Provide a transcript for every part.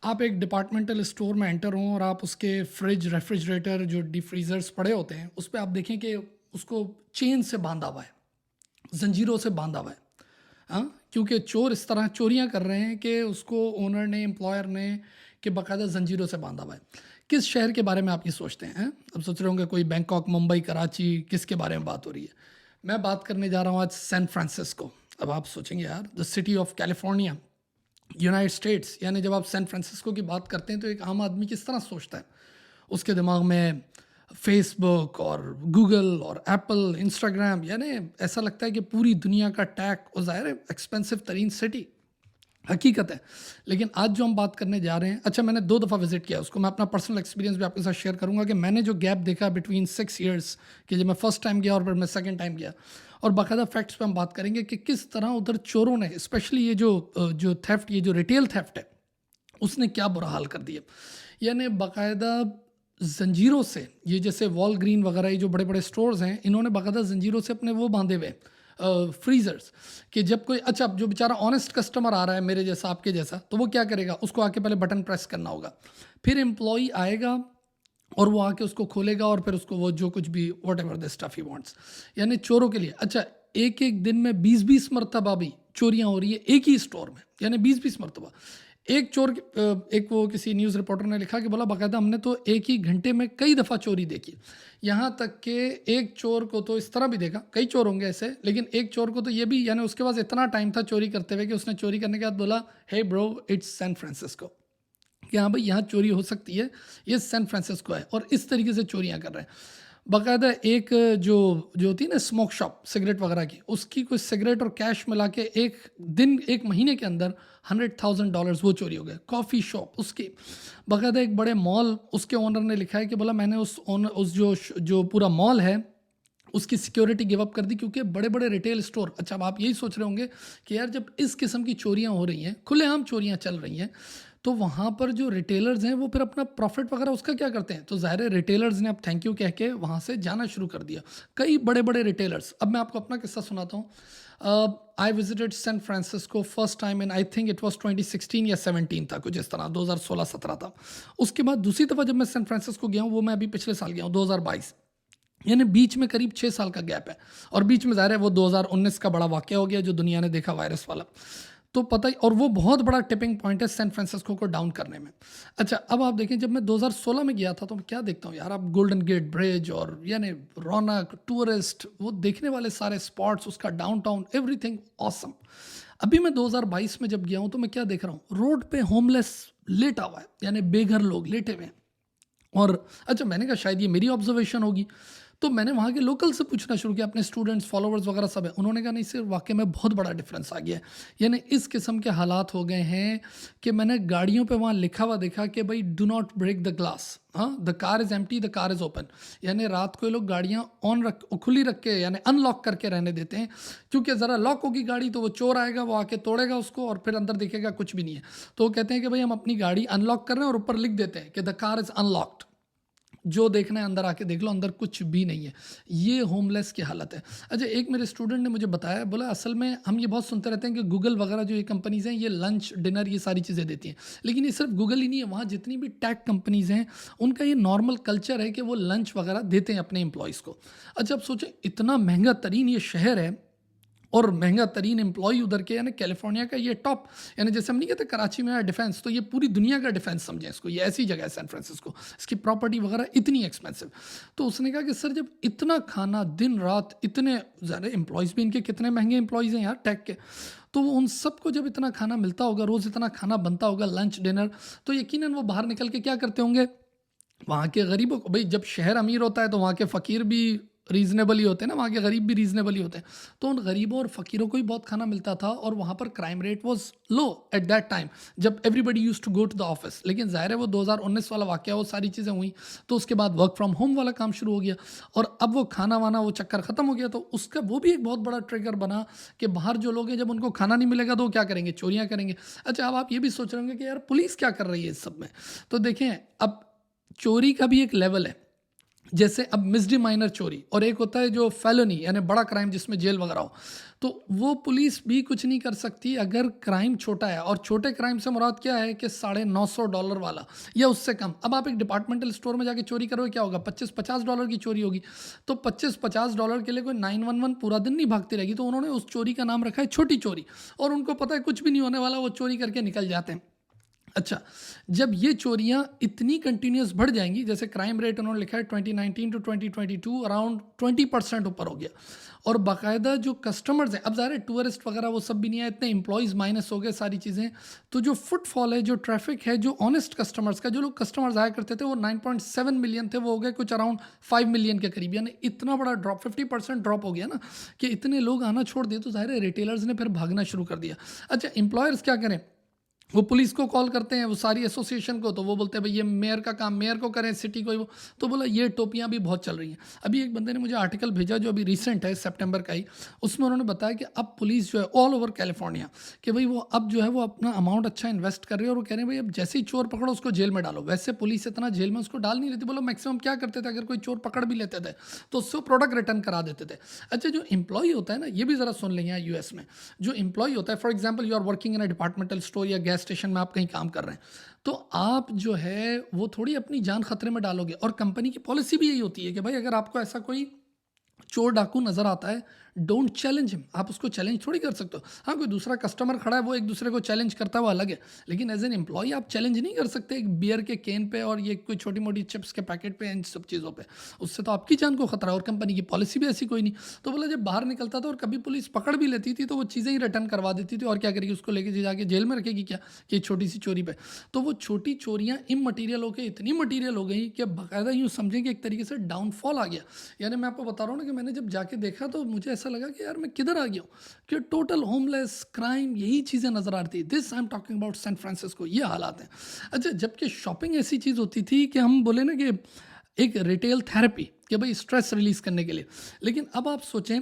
आप एक departmental store में एंटर हों और आप उसके फ्रिज, रेफ्रिजरेटर जो डीप फ्रीज़र्स पड़े होते हैं, उस पे आप देखें कि उसको चेन से बाँधा हुआ है, ज़ंजीरों से बाँधा हुआ है। हाँ? क्योंकि चोर इस तरह चोरियाँ कर रहे हैं कि उसको ओनर ने, एम्प्लॉयर ने कि बाकायदा ज़ंजीरों से बाँधा हुआ है। किस शहर के बारे में आप ये सोचते हैं, हैं? अब सोच रहे होंगे कोई बैंकॉक, मुंबई, कराची, किसके बारे में बात हो रही है? मैं बात करने जा रहा हूँ आज सैन फ्रांसिस्को। अब आप सोचेंगे यार, the city of California, United states, यानी जब आप सैन फ्रांसिस्को की बात करते हैं तो एक आम आदमी किस तरह सोचता है? उसके दिमाग में फेसबुक और गूगल और एप्पल, इंस्टाग्राम, यानी ऐसा लगता है कि पूरी दुनिया का टैक, और ज़ाहिर है एक्सपेंसिव तरीन सिटी, हकीकत है। लेकिन आज जो हम बात करने जा रहे हैं, अच्छा मैंने 2 दफ़ा विज़िट किया उसको, मैं अपना पर्सनल एक्सपीरियंस भी आपके साथ शेयर करूँगा कि मैंने जो गैप देखा बिटवीन 6 ईयर्स, कि जब मैं फर्स्ट टाइम गया और फिर मैं सेकंड टाइम गया, और बाकायदा फैक्ट्स पे हम बात करेंगे कि किस तरह उधर चोरों ने, स्पेशली ये जो थेफ्ट, ये जो रिटेल थेफ्ट है, उसने क्या बुरा हाल कर दिया। यानी बाकायदा ज़ंजीरों से, ये जैसे वॉलग्रीन वगैरह ये जो बड़े-बड़े स्टोर्स हैं, इन्होंने बाकायदा ज़ंजीरों से अपने वो बाँधे हुए फ्रीज़र्स, कि जब कोई, अच्छा जो बेचारा ऑनेस्ट कस्टमर आ रहा है मेरे जैसा, आपके जैसा, तो वो क्या करेगा? उसको आके पहले बटन प्रेस करना होगा। फिर एम्प्लॉयी आएगा और वो आके उसको खोलेगा और फिर उसको वो जो कुछ भी whatever the stuff he wants. यानी चोरों के लिए, अच्छा एक-एक दिन में 20-20 मर्तबा भी चोरियाँ हो रही है एक ही स्टोर में, यानी 20-20 मर्तबा। एक चोर एक वो किसी न्यूज़ रिपोर्टर ने लिखा कि बोला बाकायदा हमने तो एक ही घंटे में कई दफ़ा चोरी देखी। यहाँ तक कि एक चोर को तो इस तरह भी देखा, कई चोर होंगे ऐसे, लेकिन एक चोर को तो ये भी, यानी उसके पास इतना टाइम था चोरी करते हुए कि उसने चोरी करने के बाद बोला, hey bro, it's San Francisco, कि हाँ भाई यहाँ चोरी हो सकती है, ये सैन फ्रांसिस्को है, और इस तरीके से चोरियाँ कर रहे हैं। बाकायदा एक जो जो होती है ना स्मोक शॉप सिगरेट वगैरह की, उसकी कोई सिगरेट और कैश मिला के एक दिन, एक महीने के अंदर $100,000 वो चोरी हो गए। कॉफ़ी शॉप उसकी, बाकायदा एक बड़े मॉल, उसके ओनर ने लिखा है कि बोला मैंने उस जो पूरा मॉल है उसकी सिक्योरिटी गिव अप कर दी, क्योंकि बड़े-बड़े रिटेल स्टोर, अच्छा अब आप यही सोच रहे होंगे कि यार जब इस किस्म की चोरियाँ हो रही हैं, खुलेआम चोरियाँ चल रही हैं, तो वहाँ पर जो रिटेलर्स हैं वो फिर अपना प्रॉफ़िट वगैरह उसका क्या करते हैं? तो ज़ाहिर है रिटेलर्स ने अब थैंक यू कह के वहाँ से जाना शुरू कर दिया। कई बड़े-बड़े रिटेलर्स, अब मैं आपको अपना किस्सा सुनाता हूँ। I visited San Francisco first time in, I think it was 2016 या 17 था, कुछ इस तरह, 2016-17 था। उसके बाद दूसरी दफ़ा जब मैं सैन फ्रांसिस्को गया हूँ, वो मैं अभी पिछले साल गया हूँ, 2022, यानी बीच में करीब 6 साल का गैप है, और बीच में ज़ाहिर है वो 2019 का बड़ा वाक़या हो गया जो दुनिया ने देखा, वायरस वाला। तो पता ही, और वो बहुत बड़ा टिपिंग पॉइंट है सैन फ्रांसिस्को को डाउन करने में। अच्छा अब आप देखें, जब मैं 2016 में गया था तो मैं क्या देखता हूँ यार, आप गोल्डन गेट ब्रिज और यानी रौनक, टूरिस्ट, वो देखने वाले सारे स्पॉट्स, उसका डाउनटाउन, एवरीथिंग ऑसम। अभी मैं 2022 में जब गया हूँ तो मैं क्या देख रहा हूँ, रोड पे होमलेस लेटा हुआ है, यानी बेघर लोग लेटे हुए हैं। और अच्छा मैंने कहा शायद ये मेरी ऑब्जर्वेशन होगी, तो मैंने वहाँ के लोकल से पूछना शुरू किया, अपने स्टूडेंट्स, फॉलोवर्स वगैरह सब है। उन्होंने कहा नहीं सर, वाक़ई में बहुत बड़ा डिफरेंस आ गया है। यानी इस किस्म के हालात हो गए हैं कि मैंने गाड़ियों पे वहाँ लिखा हुआ देखा कि भाई do not break the glass, हाँ, the car is empty, the car is open. यानी रात को ये लोग गाड़ियाँ खुली रख के, यानी अनलॉक करके रहने देते हैं, क्योंकि ज़रा लॉक होगी गाड़ी तो वो चोर आएगा, वो आके तोड़ेगा उसको और फिर अंदर देखेगा कुछ भी नहीं है। तो वो कहते हैं कि भाई हम अपनी गाड़ी अनलॉक कर रहे हैं और ऊपर लिख देते हैं कि द कार इज़ अनलॉक्ड, जो देखना है अंदर आके देख लो, अंदर कुछ भी नहीं है। ये होमलेस की हालत है। अच्छा एक मेरे स्टूडेंट ने मुझे बताया, बोला असल में हम ये बहुत सुनते रहते हैं कि गूगल वगैरह जो ये कंपनीज़ हैं ये लंच, डिनर, ये सारी चीज़ें देती हैं, लेकिन ये सिर्फ गूगल ही नहीं है, वहाँ जितनी भी टेक कंपनीज़ हैं उनका ये नॉर्मल कल्चर है कि वो लंच वगैरह देते हैं अपने एम्प्लॉयज़ को। अच्छा अब सोचें, इतना महंगा तरीन ये शहर है और महंगा तरीन एम्प्लॉय उधर के, यानी कैलिफोर्निया का ये टॉप, यानी जैसे हम नहीं कहते कराची में है डिफेंस, तो ये पूरी दुनिया का डिफेंस समझें इसको, ये ऐसी जगह है सैन फ्रांसिस्को, इसकी प्रॉपर्टी वगैरह इतनी एक्सपेंसिव। तो उसने कहा कि सर जब इतना खाना दिन रात, इतने ज़्यादा एम्प्लॉयज़ भी इनके कितने महंगे एम्प्लॉयज़ हैं यार टेक के, तो उन सबको जब इतना खाना मिलता होगा, रोज़ इतना खाना बनता होगा, लंच डिनर, तो यकीनन वो बाहर निकल के क्या करते होंगे, वहाँ के गरीबों को, भाई जब शहर अमीर होता है तो वहाँ के फ़कीर भी रीज़नेबल ही होते हैं ना, वहाँ के गरीब भी रीज़नेबल ही होते हैं। तो उन गरीबों और फ़कीरों को ही बहुत खाना मिलता था, और वहाँ पर crime rate was low at that time, जब everybody used to go to the office. लेकिन ज़ाहिर है वो 2019 वाला वाक़या, वो सारी चीज़ें हुई, तो उसके बाद वर्क फ्रॉम होम वाला काम शुरू हो गया, और अब वो खाना-वाना वो चक्कर ख़त्म हो गया, तो उसका वो भी एक बहुत बड़ा ट्रिगर बना कि बाहर जो लोग हैं जब उनको खाना नहीं मिलेगा तो वो क्या करेंगे, चोरियाँ करेंगे। अच्छा अब आप ये भी सोच रहे होंगे कि यार पुलिस क्या कर रही है इस सब में? तो देखें, अब चोरी का भी एक लेवल है। जैसे अब मिसडिमाइनर चोरी और एक होता है जो फेलोनी यानी बड़ा क्राइम जिसमें जेल वगैरह हो, तो वो पुलिस भी कुछ नहीं कर सकती अगर क्राइम छोटा है। और छोटे क्राइम से मुराद क्या है कि $950 वाला या उससे कम। अब आप एक डिपार्टमेंटल स्टोर में जाके चोरी करोगे, क्या होगा, $25-50 की चोरी होगी। तो $25-50 के लिए कोई 911 पूरा दिन नहीं भागती रहेगी। तो उन्होंने उस चोरी का नाम रखा है छोटी चोरी, और उनको पता है कुछ भी नहीं होने वाला, वो चोरी करके निकल जाते हैं। अच्छा, जब ये चोरियां इतनी कंटिन्यूस बढ़ जाएंगी, जैसे क्राइम रेट उन्होंने लिखा है 2019 टू 2022 अराउंड 20% ऊपर हो गया, और बाकायदा जो कस्टमर्स हैं, अब ज़ाहिर है टूरिस्ट वगैरह वो सब भी नहीं है, इतने एम्प्लॉयज़ माइनस हो गए, सारी चीज़ें, तो जो फुटफॉल है, जो ट्रैफिक है, जो ऑनेस्ट कस्टमर्स का, जो लोग कस्टमर्स आया करते थे वो 9.7 मिलियन थे, वो हो गए कुछ अराउंड 5 मिलियन के करीब। यानी इतना बड़ा ड्रॉप, 50% ड्रॉप हो गया ना, कि इतने लोग आना छोड़ दिए, तो ज़ाहिर है रिटेलर्स ने फिर भागना शुरू कर दिया। अच्छा, एम्प्लॉयर्स क्या करें, वो पुलिस को कॉल करते हैं, वो सारी एसोसिएशन को, तो वो बोलते हैं भाई ये मेयर का काम मेयर को करें, सिटी को ही वो। तो बोला ये टोपियां भी बहुत चल रही हैं। अभी एक बंदे ने मुझे आर्टिकल भेजा जो अभी रिसेंट है, सितंबर का ही, उसमें उन्होंने बताया कि अब पुलिस जो है ऑल ओवर कैलिफोर्निया, कि भाई वो अब जो है वो अपना अमाउंट अच्छा इन्वेस्ट कर रही है, और वो कह रहे हैं भाई अब जैसे ही चोर पकड़ो उसको जेल में डालो। वैसे पुलिस इतना जेल में उसको डाल नहीं लेती। बोलो मैक्सिमम क्या करते थे, अगर कोई चोर पकड़ भी लेते थे तो उससे प्रोडक्ट रिटर्न करा देते थे। अच्छा, जो एम्प्लॉय होता है ना, ये भी ज़रा सुन लें यहाँ यूएस में, जो एम्प्लॉय होता है, for example you are working in a departmental store या गैस स्टेशन में आप कहीं काम कर रहे हैं, तो आप जो है वो थोड़ी अपनी जान खतरे में डालोगे। और कंपनी की पॉलिसी भी यही होती है कि भाई अगर आपको ऐसा कोई चोर डाकू नजर आता है, डोंट चैलेंज हिम। आप उसको चैलेंज थोड़ी कर सकते हो। हाँ, कोई दूसरा कस्टमर खड़ा है वो एक दूसरे को चैलेंज करता है, वो अलग है, लेकिन एज एन एम्प्लॉय आप चैलेंज नहीं कर सकते एक बियर के कैन पे और ये कोई छोटी मोटी चिप्स के पैकेट पे, इन सब चीज़ों पे। उससे तो आपकी जान को खतरा है, और कंपनी की पॉलिसी भी ऐसी कोई नहीं। तो बोला जब बाहर निकलता था और कभी पुलिस पकड़ भी लेती थी तो वो चीज़ें ही रिटर्न करवा देती थी, और क्या करेगी, उसको लेके जाके जेल में रखेगी क्या, कि छोटी सी चोरी पे। तो वो छोटी चोरियाँ इमटीरियल हो गई, इतनी मटीरियल हो गई कि बाकायदा यूँ समझें कि एक तरीके से डाउनफॉल आ गया। यानी मैं आपको बता रहा हूँ ना कि मैंने जब जाके देखा तो मुझे ऐसा लगा कि यार मैं किधर आ गया हूँ, कि टोटल होमलेस क्राइम, यही चीज़ें नज़र आ रही थी। This I am talking about San Francisco, ये हालात हैं। अच्छा, जबकि शॉपिंग ऐसी चीज़ होती थी कि हम बोले ना कि एक रिटेल थेरेपी, कि भाई स्ट्रेस रिलीज करने के लिए। लेकिन अब आप सोचें,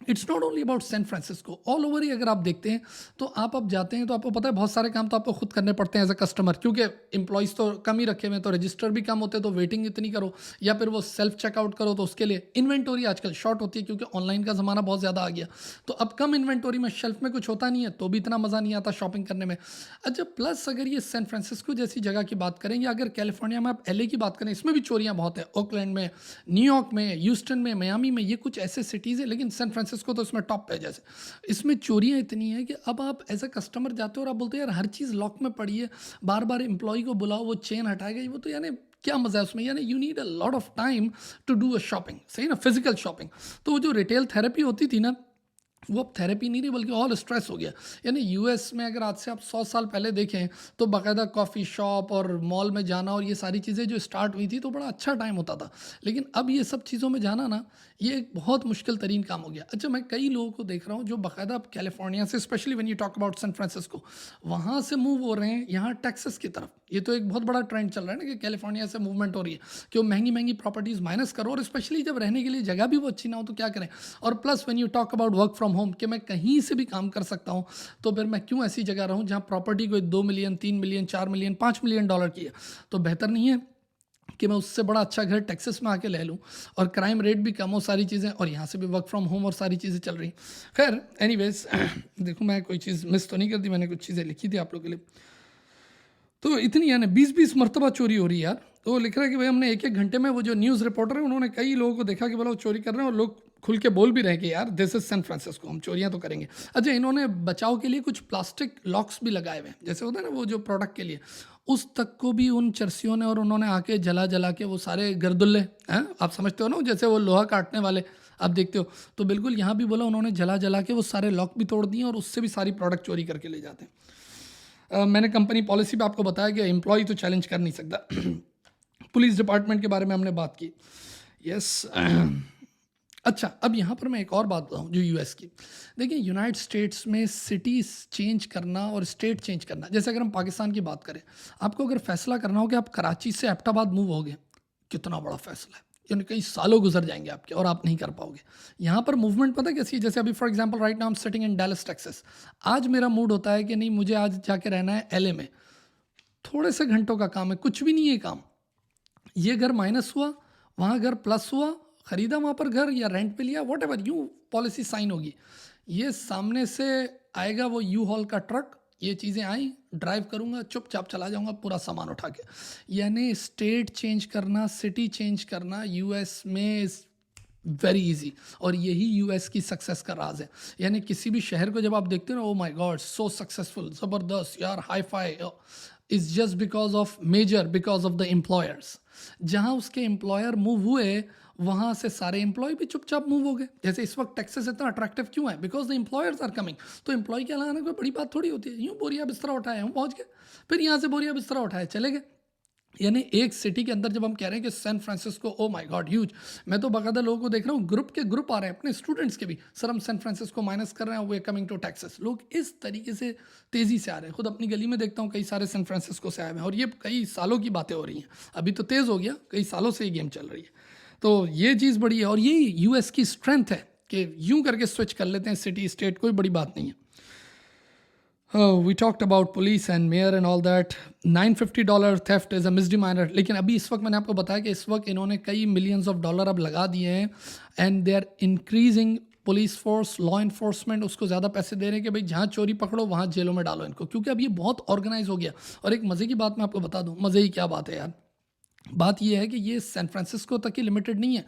it's not only about San Francisco, all over ही अगर आप देखते हैं तो आप अब जाते हैं तो आपको पता है बहुत सारे काम तो आपको खुद करने पड़ते हैं एज अ कस्टमर, क्योंकि एम्प्लॉयज़ तो कम ही रखे हुए हैं, तो रजिस्टर भी कम होते हैं, तो वेटिंग इतनी करो, या फिर वो सेल्फ चेकआउट करो, तो उसके लिए इन्वेंटोरी आजकल शॉर्ट होती है, क्योंकि ऑनलाइन का ज़माना बहुत ज़्यादा आ गया। तो अब कम इन्वेंटोरी में शेल्फ में कुछ होता नहीं है, तो भी इतना मज़ा नहीं आता शॉपिंग करने में। अच्छा, प्लस अगर ये सैन फ्रांसिस्को जैसी जगह की बात करें, या अगर कैलिफोर्निया में आप एलए की बात करें, इसमें भी चोरियाँ बहुत है, ओकलैंड में, न्यूयॉर्क में, ह्यूस्टन में, मियामी में, ये कुछ ऐसे सिटीज़ है, लेकिन सैन फ्रांसिस्को तो इसमें टॉप पे है। जैसे इसमें चोरियाँ इतनी है कि अब आप एज अ कस्टमर जाते हो और आप बोलते हो यार हर चीज़ लॉक में पड़ी है, बार बार एम्प्लॉय को बुलाओ, वो चेन हटाएगा, वो तो यानी क्या मज़ा है उसमें। यानी you need a lot of time to do a shopping, सही ना, फिजिकल शॉपिंग। तो वो जो रिटेल थेरेपी होती थी ना, वो अब थेरेपी नहीं रही बल्कि ऑल स्ट्रेस हो गया। यानी यूएस में अगर आज से आप 100 साल पहले देखें तो बाकायदा कॉफ़ी शॉप और मॉल में जाना और ये सारी चीज़ें जो स्टार्ट हुई थी तो बड़ा अच्छा टाइम होता था। लेकिन अब ये सब चीज़ों में जाना ना, ये एक बहुत मुश्किल तरीन काम हो गया। अच्छा, मैं कई लोगों को देख रहा हूँ जो बाकायदा अब कैलिफोर्निया से, specially when you talk about San Francisco, वहाँ से मूव हो रहे हैं यहाँ टेक्सास की तरफ। ये तो एक बहुत बड़ा ट्रेंड चल रहा है ना कि कैलिफोर्निया से मूवमेंट हो रही है कि वो महंगी महंगी प्रॉपर्टीज़ माइनस करो, और स्पेशली जब रहने के लिए जगह भी वो अच्छी ना हो तो क्या करें। और plus when you talk about work from home, कि मैं कहीं से भी काम कर सकता हूँ, तो फिर मैं क्यों ऐसी जगह रहूँ जहाँ प्रॉपर्टी कोई 2 मिलियन, 3 मिलियन, 4 मिलियन, $5 मिलियन की है। तो बेहतर नहीं है कि मैं उससे बड़ा अच्छा घर टेक्सास में आके ले लूँ, और क्राइम रेट भी कम हो, सारी चीज़ें, और यहाँ से भी वर्क फ्रॉम होम और सारी चीज़ें चल रही। खैर एनीवेज, देखो मैं कोई चीज़ मिस तो नहीं कर दी, मैंने कुछ चीज़ें लिखी थी आप लोग के लिए। तो इतनी यानी 20-20 मरतबा चोरी हो रही है यार। तो वो लिख रहा है कि भाई हमने एक एक घंटे में, वो जो न्यूज़ रिपोर्टर है उन्होंने कई लोगों को देखा कि बोला वो चोरी कर रहे हैं, और लोग खुल के बोल भी रहे हैं कि यार दिस इज सैन फ्रांसिस्को, हम चोरियां तो करेंगे। अच्छा, इन्होंने बचाव के लिए कुछ प्लास्टिक लॉक्स भी लगाए हुए हैं, जैसे होता है ना वो जो प्रोडक्ट के लिए, उस तक को भी उन चरसियों ने और उन्होंने आके जला जला के वो सारे गर्दुल्ले हैं, आप समझते हो ना, जैसे वो लोहा काटने वाले आप देखते हो, तो बिल्कुल यहाँ भी बोला उन्होंने जला जला के वो सारे लॉक भी तोड़ दिए और उससे भी सारी प्रोडक्ट चोरी करके ले जाते हैं। मैंने कंपनी पॉलिसी पे आपको बताया कि एम्प्लॉय तो चैलेंज कर नहीं सकता। पुलिस डिपार्टमेंट के बारे में हमने बात की। यस। अच्छा, अब यहाँ पर मैं एक और बात बताऊँ जो यूएस की। देखिए, यूनाइटेड स्टेट्स में सिटीज़ चेंज करना और स्टेट चेंज करना, जैसे अगर हम पाकिस्तान की बात करें, आपको अगर फैसला करना हो कि आप कराची से एबटाबाद मूव होगे, कितना बड़ा फैसला है, यानी कई सालों गुजर जाएंगे आपके और आप नहीं कर पाओगे। यहाँ पर मूवमेंट पता कैसी है, जैसे अभी for example right now I am sitting in Dallas Texas. आज मेरा मूड होता है कि नहीं, मुझे आज जाके रहना है एलए में, थोड़े से घंटों का काम है, कुछ भी नहीं है काम, ये घर माइनस हुआ, वहाँ घर प्लस हुआ, ख़रीदा वहाँ पर घर या रेंट पे लिया, वॉट एवर यूँ पॉलिसी साइन होगी, ये सामने से आएगा वो यू हॉल का ट्रक, ये चीज़ें आई, ड्राइव करूँगा, चुपचाप चला जाऊँगा पूरा सामान उठा के। यानी स्टेट चेंज करना, सिटी चेंज करना यूएस में इज़ वेरी इजी, और यही यूएस की सक्सेस का राज है। यानी किसी भी शहर को जब आप देखते हो ना, oh my god so successful, ज़बरदस्त यार, hi fi, is just because of major because of the employers. जहाँ उसके एम्प्लॉयर मूव हुए, वहाँ से सारे एम्प्लॉय भी चुपचाप मूव हो गए। जैसे इस वक्त टेक्सास इतना अट्रैक्टिव क्यों है? Because the employers are coming. तो एम्प्लॉय के लाना कोई बड़ी बात थोड़ी होती है, यूँ बोरिया बिस्तरा उठाए हम पहुँच गए, फिर यहाँ से बोरिया बिस्तरा उठाए चले गए। यानी एक सिटी के अंदर जब हम कह रहे हैं कि San Francisco, oh my god huge, मैं तो बाकायदा लोगों को देख रहा हूँ, ग्रुप के ग्रुप आ रहे हैं अपने स्टूडेंट्स के भी, सर हम सैन फ्रांसिस्को माइनस कर रहे हैं, वे कमिंग टू टेक्सास। लोग इस तरीके से तेज़ी से आ रहे हैं। खुद अपनी गली में देखता हूँ कई सारे सैन फ्रांसिस्को से आए हैं, और ये कई सालों की बातें हो रही हैं, अभी तो तेज़ हो गया, कई सालों से ये गेम चल रही है। तो ये चीज़ बड़ी है, और यही यूएस की स्ट्रेंथ है कि यूँ करके स्विच कर लेते हैं सिटी स्टेट, कोई बड़ी बात नहीं है। We talked about police and mayor and all that. $950 theft is a misdemeanor. लेकिन अभी इस वक्त मैंने आपको बताया कि इस वक्त इन्होंने कई मिलियंस ऑफ डॉलर अब लगा दिए हैं, and they are increasing police force, law enforcement उसको ज़्यादा पैसे दे रहे हैं कि भाई जहाँ चोरी पकड़ो वहाँ जेलों में डालो इनको, क्योंकि अब ये बहुत ऑर्गेनाइज हो गया। और एक मज़े की बात मैं आपको बता दूँ, मज़े की क्या बात है यार, बात यह है कि ये सैन फ्रांसिस्को तक ही लिमिटेड नहीं है,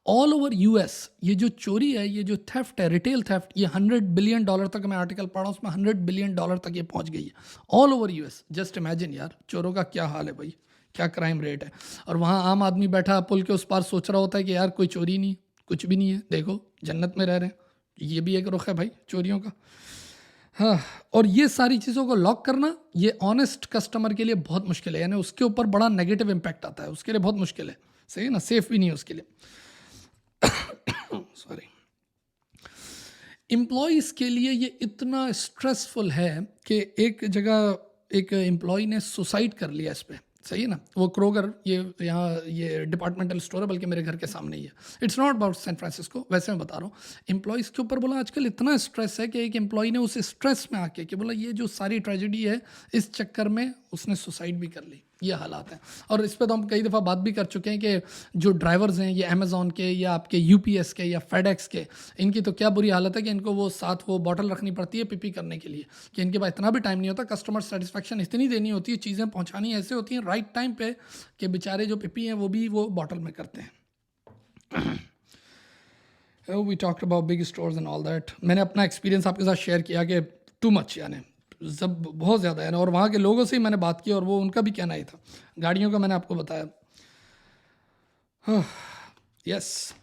ऑल ओवर यूएस ये जो चोरी है, ये जो थेफ्ट है, रिटेल थेफ्ट, ये $100 बिलियन तक, मैं आर्टिकल पढ़ा उसमें $100 बिलियन तक ये पहुंच गई है all over US. Just imagine यार, चोरों का क्या हाल है भाई, क्या क्राइम रेट है। और वहाँ आम आदमी बैठा पुल के उस पार सोच रहा होता है कि यार कोई चोरी नहीं, कुछ भी नहीं है, देखो जन्नत में रह रहे हैं। ये भी एक रुख है भाई चोरियों का। हाँ, और ये सारी चीज़ों को लॉक करना, ये ऑनेस्ट कस्टमर के लिए बहुत मुश्किल है, यानी उसके ऊपर बड़ा नेगेटिव इम्पैक्ट आता है, उसके लिए बहुत मुश्किल है, सही है ना, सेफ भी नहीं है उसके लिए। सॉरी, एम्प्लॉयज़ के लिए ये इतना स्ट्रेसफुल है कि एक जगह एक एम्प्लॉय ने सुसाइड कर लिया इस पर, सही है ना। वो क्रोगर, ये यहाँ ये डिपार्टमेंटल स्टोर है, बल्कि मेरे घर के सामने ही है। It's not about San Francisco, वैसे मैं बता रहा हूँ। एम्प्लॉयज़ के ऊपर बोला आजकल इतना स्ट्रेस है कि एक एम्प्लॉय ने उस स्ट्रेस में आके कि बोला ये जो सारी ट्रेजेडी है, इस चक्कर में उसने सुसाइड भी कर ली। ये हालात हैं, और इस पर तो हम कई दफ़ा बात भी कर चुके हैं कि जो ड्राइवर्स हैं, ये अमेज़ॉन के या आपके यूपीएस के या फेडेक्स के, इनकी तो क्या बुरी हालत है कि इनको वो साथ वो बॉटल रखनी पड़ती है पीपी करने के लिए, कि इनके पास इतना भी टाइम नहीं होता, कस्टमर सेटिस्फेक्शन इतनी देनी होती है, चीज़ें पहुँचानी ऐसे होती हैं राइट टाइम पे कि बेचारे जो पीपी हैं वो भी वो बॉटल में करते हैं। We talked about big stores and all that. मैंने अपना एक्सपीरियंस आपके साथ शेयर किया कि टू मच, यानी जब बहुत ज़्यादा है ना, और वहाँ के लोगों से ही मैंने बात की, और वो उनका भी कहना ही था। गाड़ियों का मैंने आपको बताया। यस,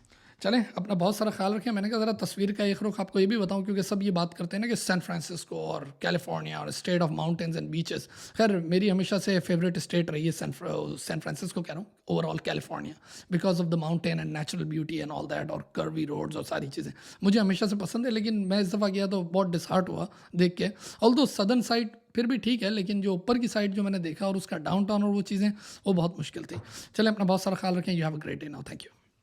चलें, अपना बहुत सारा ख्याल रखें। मैंने कहा ज़रा तस्वीर का एक रुख आपको ये भी बताऊं, क्योंकि सब ये बात करते हैं ना कि सैन फ्रांसिस्को और कैलिफोर्निया और state of mountains and beaches. खैर मेरी हमेशा से फेवरेट स्टेट रही है सैन फ्रांसिस्को, कह रहा हूँ, overall California, because of the mountain and natural beauty and all that, और कर्वी रोड्स और सारी चीज़ें मुझे हमेशा से पसंद है। लेकिन मैं इस दफ़ा गया तो बहुत डिसहार्ट हुआ देख के। ऑल्दो सदर्न साइड फिर भी ठीक है, लेकिन जो ऊपर की साइड जो मैंने देखा और उसका डाउनटाउन और वो चीज़ें, वो बहुत मुश्किल थी। चलें, अपना बहुत सारा ख्याल रखें। You have a great day now, thank you.